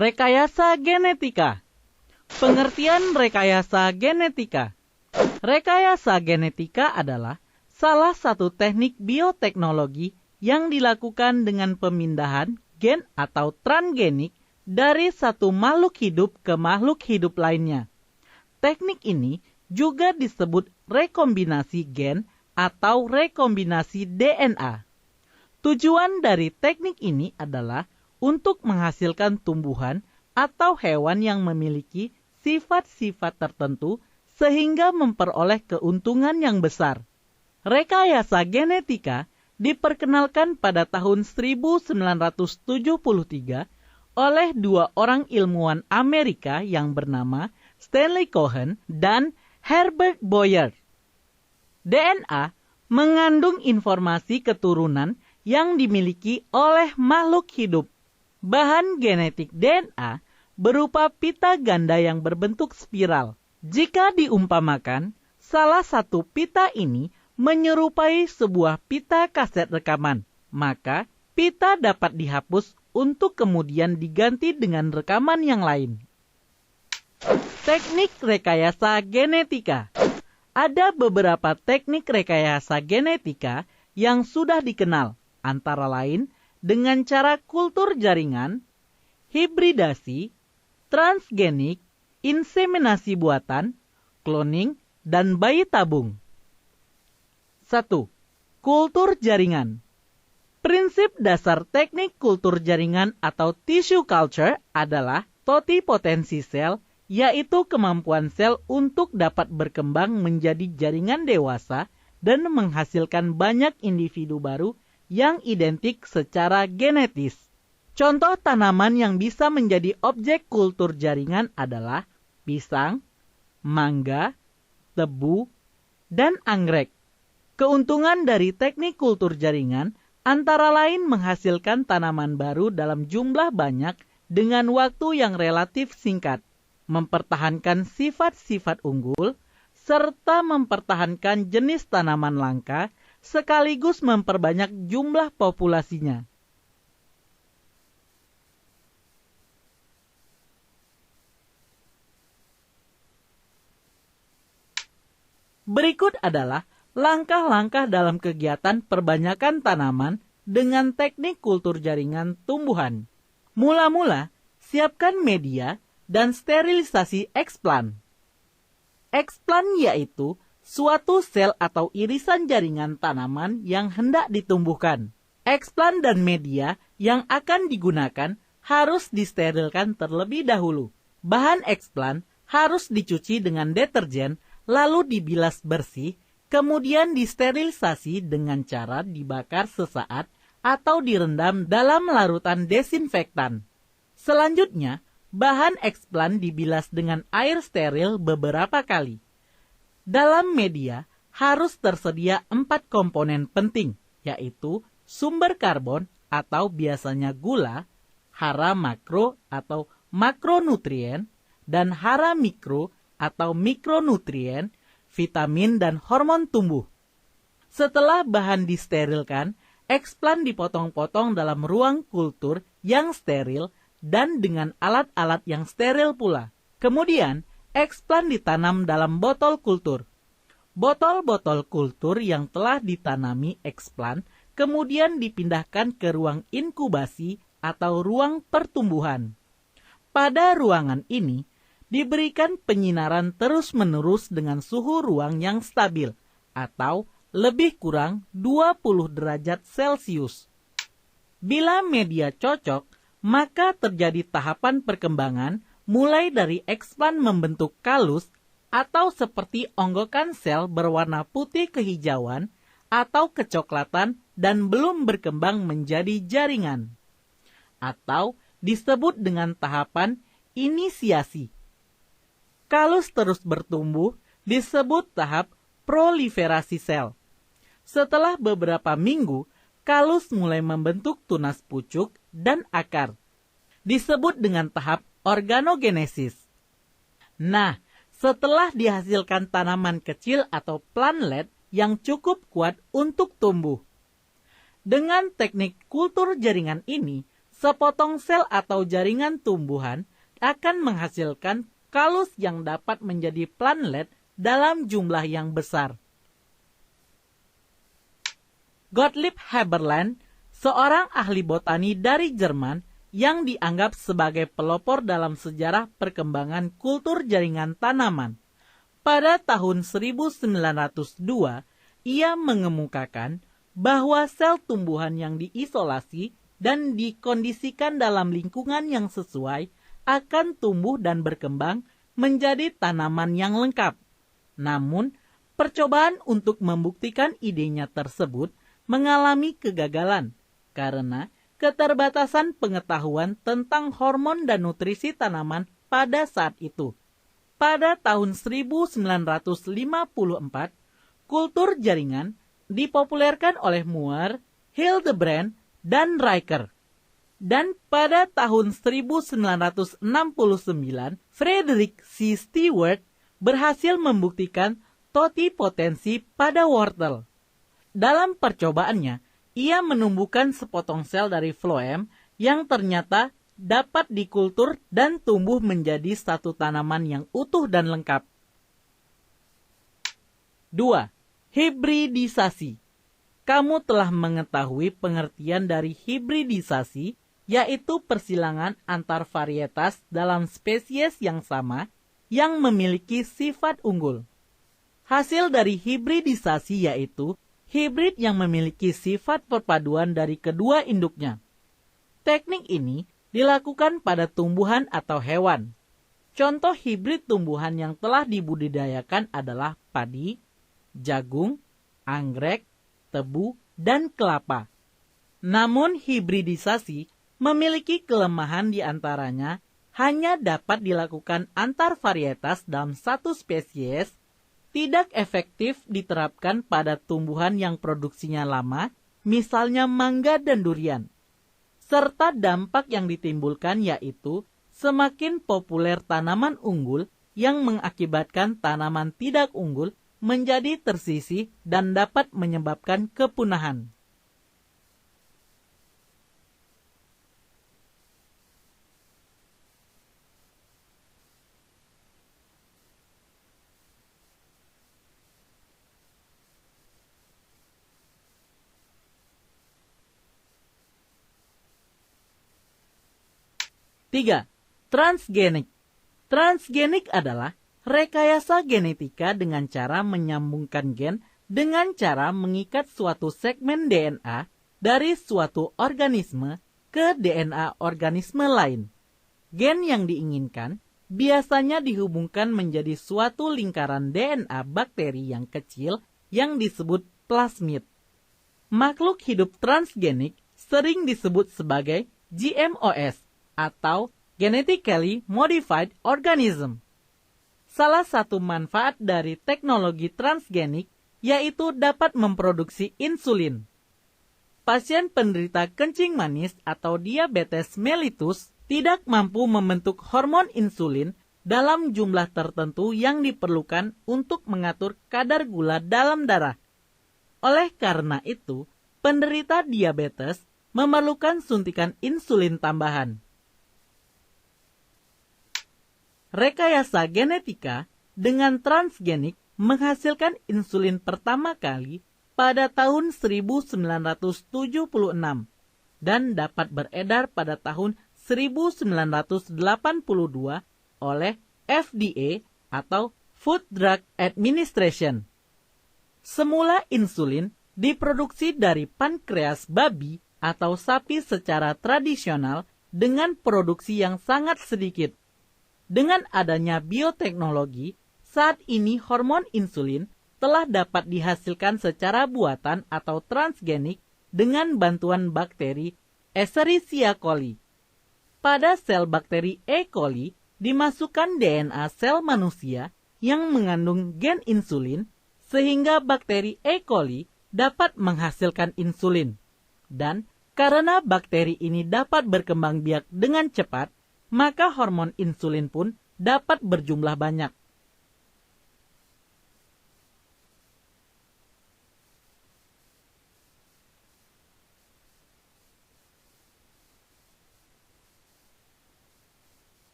Rekayasa genetika. Pengertian rekayasa genetika. Rekayasa genetika adalah salah satu teknik bioteknologi yang dilakukan dengan pemindahan gen atau transgenik dari satu makhluk hidup ke makhluk hidup lainnya. Teknik ini juga disebut rekombinasi gen atau rekombinasi DNA. Tujuan dari teknik ini adalah untuk menghasilkan tumbuhan atau hewan yang memiliki sifat-sifat tertentu sehingga memperoleh keuntungan yang besar. Rekayasa genetika diperkenalkan pada tahun 1973 oleh dua orang ilmuwan Amerika yang bernama Stanley Cohen dan Herbert Boyer. DNA mengandung informasi keturunan yang dimiliki oleh makhluk hidup. Bahan genetik DNA berupa pita ganda yang berbentuk spiral. Jika diumpamakan, salah satu pita ini menyerupai sebuah pita kaset rekaman, maka pita dapat dihapus untuk kemudian diganti dengan rekaman yang lain. Teknik rekayasa genetika. Ada beberapa teknik rekayasa genetika yang sudah dikenal, antara lain dengan cara kultur jaringan, hibridasi, transgenik, inseminasi buatan, cloning, dan bayi tabung. 1. Kultur jaringan. Prinsip dasar teknik kultur jaringan atau tissue culture adalah totipotensi sel, yaitu kemampuan sel untuk dapat berkembang menjadi jaringan dewasa dan menghasilkan banyak individu baru yang identik secara genetis. Contoh tanaman yang bisa menjadi objek kultur jaringan adalah pisang, mangga, tebu, dan anggrek. Keuntungan dari teknik kultur jaringan antara lain menghasilkan tanaman baru dalam jumlah banyak dengan waktu yang relatif singkat, mempertahankan sifat-sifat unggul, serta mempertahankan jenis tanaman langka, sekaligus memperbanyak jumlah populasinya. Berikut adalah langkah-langkah dalam kegiatan perbanyakan tanaman dengan teknik kultur jaringan tumbuhan. Mula-mula, siapkan media dan sterilisasi eksplan. Eksplan yaitu suatu sel atau irisan jaringan tanaman yang hendak ditumbuhkan. Eksplan dan media yang akan digunakan harus disterilkan terlebih dahulu. Bahan eksplan harus dicuci dengan deterjen, lalu dibilas bersih, kemudian disterilisasi dengan cara dibakar sesaat atau direndam dalam larutan desinfektan. Selanjutnya, bahan eksplan dibilas dengan air steril beberapa kali. Dalam media harus tersedia 4 komponen penting, yaitu sumber karbon atau biasanya gula, hara makro atau makronutrien, dan hara mikro atau mikronutrien, vitamin, dan hormon tumbuh. Setelah bahan disterilkan, eksplan dipotong-potong dalam ruang kultur yang steril dan dengan alat-alat yang steril pula. Kemudian, eksplan ditanam dalam botol kultur. Botol-botol kultur yang telah ditanami eksplan kemudian dipindahkan ke ruang inkubasi atau ruang pertumbuhan. Pada ruangan ini, diberikan penyinaran terus-menerus dengan suhu ruang yang stabil atau lebih kurang 20 derajat Celcius. Bila media cocok, maka terjadi tahapan perkembangan mulai dari eksplan membentuk kalus atau seperti onggokan sel berwarna putih kehijauan atau kecoklatan dan belum berkembang menjadi jaringan. Atau disebut dengan tahapan inisiasi. Kalus terus bertumbuh disebut tahap proliferasi sel. Setelah beberapa minggu, kalus mulai membentuk tunas pucuk dan akar. Disebut dengan tahap organogenesis. Nah, setelah dihasilkan tanaman kecil atau plantlet yang cukup kuat untuk tumbuh. Dengan teknik kultur jaringan ini, sepotong sel atau jaringan tumbuhan akan menghasilkan kalus yang dapat menjadi plantlet dalam jumlah yang besar. Gottlieb Haberland, seorang ahli botani dari Jerman yang dianggap sebagai pelopor dalam sejarah perkembangan kultur jaringan tanaman. Pada tahun 1902, ia mengemukakan bahwa sel tumbuhan yang diisolasi dan dikondisikan dalam lingkungan yang sesuai akan tumbuh dan berkembang menjadi tanaman yang lengkap. Namun, percobaan untuk membuktikan idenya tersebut mengalami kegagalan karena keterbatasan pengetahuan tentang hormon dan nutrisi tanaman pada saat itu. Pada tahun 1954, kultur jaringan dipopulerkan oleh Muir, Hildebrand, dan Riker. Dan pada tahun 1969, Frederick C. Stewart berhasil membuktikan totipotensi pada wortel. Dalam percobaannya, ia menumbuhkan sepotong sel dari phloem yang ternyata dapat dikultur dan tumbuh menjadi satu tanaman yang utuh dan lengkap. 2. Hibridisasi. Kamu telah mengetahui pengertian dari hibridisasi, yaitu persilangan antar varietas dalam spesies yang sama yang memiliki sifat unggul. Hasil dari hibridisasi yaitu hibrid yang memiliki sifat perpaduan dari kedua induknya. Teknik ini dilakukan pada tumbuhan atau hewan. Contoh hibrid tumbuhan yang telah dibudidayakan adalah padi, jagung, anggrek, tebu, dan kelapa. Namun hibridisasi memiliki kelemahan di antaranya hanya dapat dilakukan antar varietas dalam satu spesies, tidak efektif diterapkan pada tumbuhan yang produksinya lama, misalnya mangga dan durian. Serta dampak yang ditimbulkan yaitu semakin populer tanaman unggul yang mengakibatkan tanaman tidak unggul menjadi tersisih dan dapat menyebabkan kepunahan. Tiga, transgenik. Transgenik adalah rekayasa genetika dengan cara menyambungkan gen dengan cara mengikat suatu segmen DNA dari suatu organisme ke DNA organisme lain. Gen yang diinginkan biasanya dihubungkan menjadi suatu lingkaran DNA bakteri yang kecil yang disebut plasmid. Makhluk hidup transgenik sering disebut sebagai GMOs atau Genetically Modified Organism. Salah satu manfaat dari teknologi transgenik yaitu dapat memproduksi insulin. Pasien penderita kencing manis atau diabetes mellitus tidak mampu membentuk hormon insulin dalam jumlah tertentu yang diperlukan untuk mengatur kadar gula dalam darah. Oleh karena itu, penderita diabetes memerlukan suntikan insulin tambahan. Rekayasa genetika dengan transgenik menghasilkan insulin pertama kali pada tahun 1976 dan dapat beredar pada tahun 1982 oleh FDA atau Food Drug Administration. Semula insulin diproduksi dari pankreas babi atau sapi secara tradisional dengan produksi yang sangat sedikit. Dengan adanya bioteknologi, saat ini hormon insulin telah dapat dihasilkan secara buatan atau transgenik dengan bantuan bakteri Escherichia coli. Pada sel bakteri E. coli dimasukkan DNA sel manusia yang mengandung gen insulin sehingga bakteri E. coli dapat menghasilkan insulin. Dan karena bakteri ini dapat berkembang biak dengan cepat, maka hormon insulin pun dapat berjumlah banyak.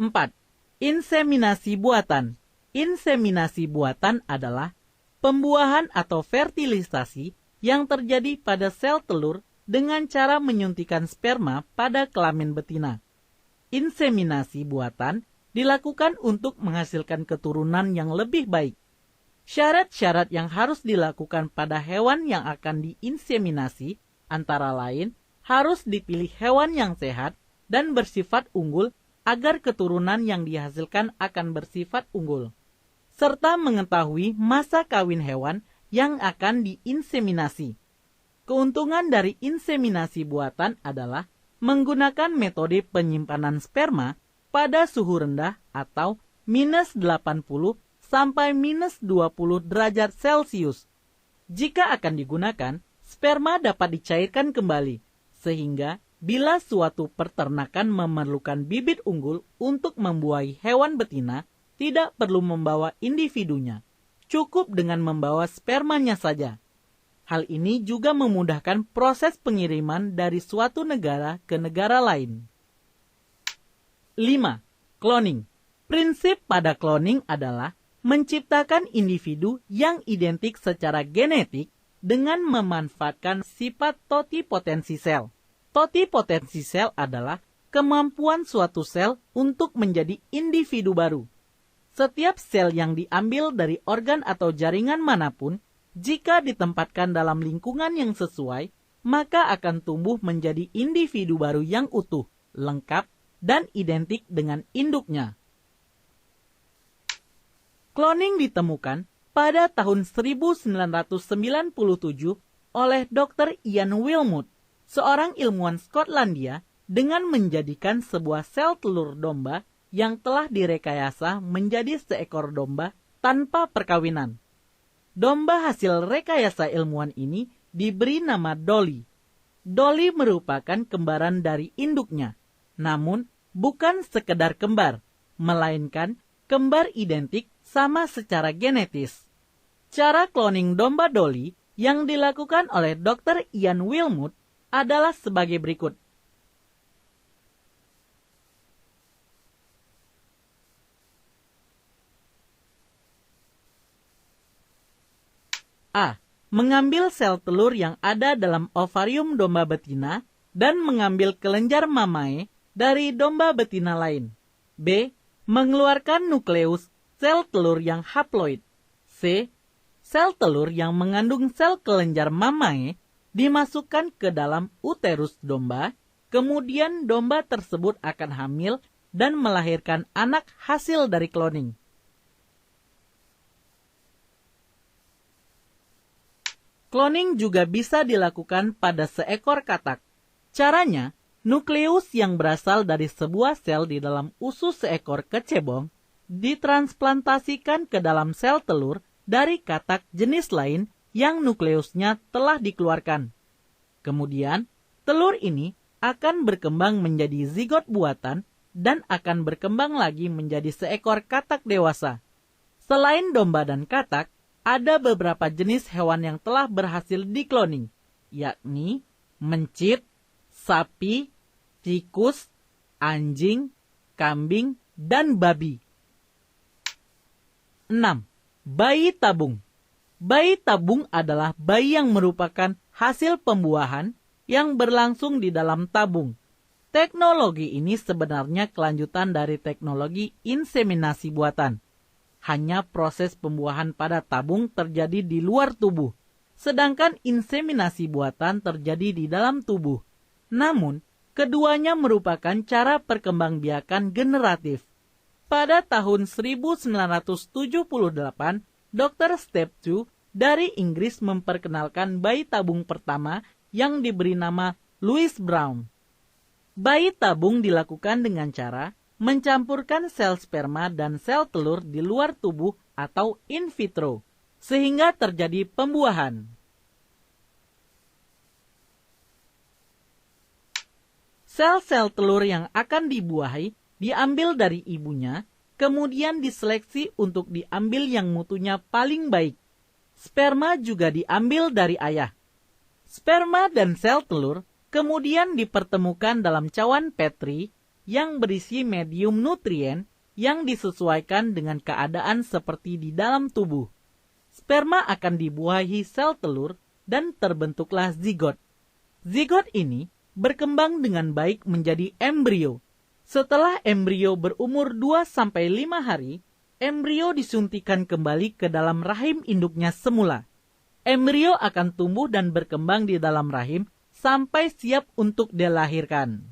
4. Inseminasi buatan. Inseminasi buatan adalah pembuahan atau fertilisasi yang terjadi pada sel telur dengan cara menyuntikkan sperma pada kelamin betina. Inseminasi buatan dilakukan untuk menghasilkan keturunan yang lebih baik. Syarat-syarat yang harus dilakukan pada hewan yang akan diinseminasi antara lain harus dipilih hewan yang sehat dan bersifat unggul agar keturunan yang dihasilkan akan bersifat unggul, serta mengetahui masa kawin hewan yang akan diinseminasi. Keuntungan dari inseminasi buatan adalah menggunakan metode penyimpanan sperma pada suhu rendah atau minus 80 sampai minus 20 derajat Celcius. Jika akan digunakan, sperma dapat dicairkan kembali, sehingga bila suatu peternakan memerlukan bibit unggul untuk membuahi hewan betina, tidak perlu membawa individunya. Cukup dengan membawa spermanya saja. Hal ini juga memudahkan proses pengiriman dari suatu negara ke negara lain. 5. Cloning. Prinsip pada cloning adalah menciptakan individu yang identik secara genetik dengan memanfaatkan sifat totipotensi sel. Totipotensi sel adalah kemampuan suatu sel untuk menjadi individu baru. Setiap sel yang diambil dari organ atau jaringan manapun, jika ditempatkan dalam lingkungan yang sesuai, maka akan tumbuh menjadi individu baru yang utuh, lengkap, dan identik dengan induknya. Cloning ditemukan pada tahun 1997 oleh Dr. Ian Wilmut, seorang ilmuwan Skotlandia, dengan menjadikan sebuah sel telur domba yang telah direkayasa menjadi seekor domba tanpa perkawinan. Domba hasil rekayasa ilmuwan ini diberi nama Dolly. Dolly merupakan kembaran dari induknya, namun bukan sekedar kembar, melainkan kembar identik sama secara genetis. Cara cloning domba Dolly yang dilakukan oleh Dr. Ian Wilmut adalah sebagai berikut. A. Mengambil sel telur yang ada dalam ovarium domba betina dan mengambil kelenjar mamae dari domba betina lain. B. Mengeluarkan nukleus sel telur yang haploid. C. Sel telur yang mengandung sel kelenjar mamae dimasukkan ke dalam uterus domba, kemudian domba tersebut akan hamil dan melahirkan anak hasil dari cloning. Cloning juga bisa dilakukan pada seekor katak. Caranya, nukleus yang berasal dari sebuah sel di dalam usus seekor kecebong ditransplantasikan ke dalam sel telur dari katak jenis lain yang nukleusnya telah dikeluarkan. Kemudian, telur ini akan berkembang menjadi zigot buatan dan akan berkembang lagi menjadi seekor katak dewasa. Selain domba dan katak, ada beberapa jenis hewan yang telah berhasil dikloning, yakni mencit, sapi, tikus, anjing, kambing, dan babi. 6. Bayi tabung. Bayi tabung adalah bayi yang merupakan hasil pembuahan yang berlangsung di dalam tabung. Teknologi ini sebenarnya kelanjutan dari teknologi inseminasi buatan. Hanya proses pembuahan pada tabung terjadi di luar tubuh, sedangkan inseminasi buatan terjadi di dalam tubuh. Namun, keduanya merupakan cara perkembangbiakan generatif. Pada tahun 1978, Dr. Steptoe dari Inggris memperkenalkan bayi tabung pertama yang diberi nama Louis Brown. Bayi tabung dilakukan dengan cara mencampurkan sel sperma dan sel telur di luar tubuh atau in vitro, sehingga terjadi pembuahan. Sel-sel telur yang akan dibuahi diambil dari ibunya, kemudian diseleksi untuk diambil yang mutunya paling baik. Sperma juga diambil dari ayah. Sperma dan sel telur kemudian dipertemukan dalam cawan Petri, yang berisi medium nutrien yang disesuaikan dengan keadaan seperti di dalam tubuh. Sperma akan dibuahi sel telur dan terbentuklah zigot. Zigot ini berkembang dengan baik menjadi embrio. Setelah embrio berumur 2-5 hari, embrio disuntikan kembali ke dalam rahim induknya semula. Embrio akan tumbuh dan berkembang di dalam rahim sampai siap untuk dilahirkan.